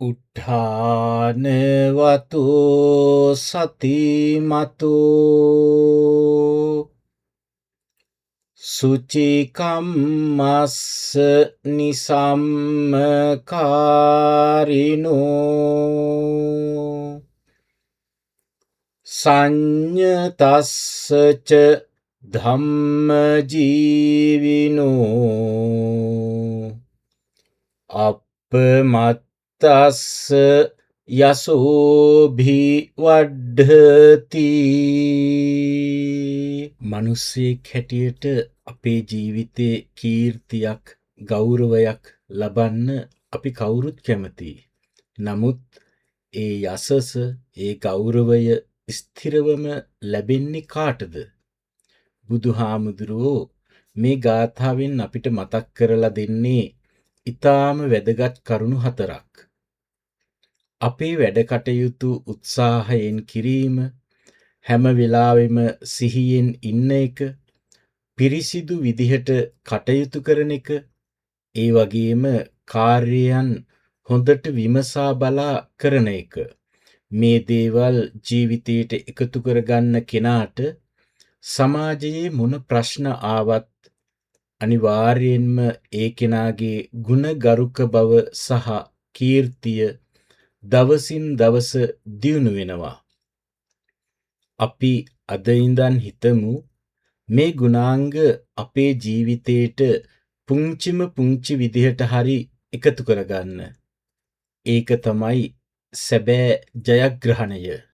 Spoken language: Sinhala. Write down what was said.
උඨානවතු සතිමතු සුචිකම්මස්ස නිසම්මකාරිනෝ සංඤතස්සච ධම්මජීවිනෝ අපමත්තස්ස යසෝභි වඩ්ඩති. මිනිස්සෙක් හැටියට අපේ ජීවිතේ කීර්තියක් ගෞරවයක් ලබන්න අපි කවුරුත් කැමතියි. නමුත් ඒ යසස ඒ ගෞරවය ස්ථිරවම ලැබෙන්නේ කාටද? බුදුහාමුදුරුවෝ මේ ගාථාවෙන් අපිට මතක් කරලා දෙන්නේ ඊටාම වැදගත් කරුණු හතරක්. අපේ වැඩ කටයුතු උත්සාහයෙන් කිරීම, හැම වෙලාවෙම සිහියෙන් ඉන්න එක, පිරිසිදු විදිහට කටයුතු කරන එක, ඒ වගේම කාර්යයන් හොඳට විමසා බලා කරන එක. මේ දේවල් ජීවිතයට එකතු කරගන්න කෙනාට සමාජයේ මොන ප්‍රශ්න ආවත් අනිවාර්යයෙන්ම ඒ කෙනාගේ ගුණගරුක බව සහ කීර්තිය දවසින් දවස දියුණු වෙනවා. අපි අද ඉඳන් හිතමු මේ ගුණාංග අපේ ජීවිතේට පුංචි විදිහට හරි එකතු කරගන්න. ඒක තමයි සැබෑ ජයග්‍රහණය.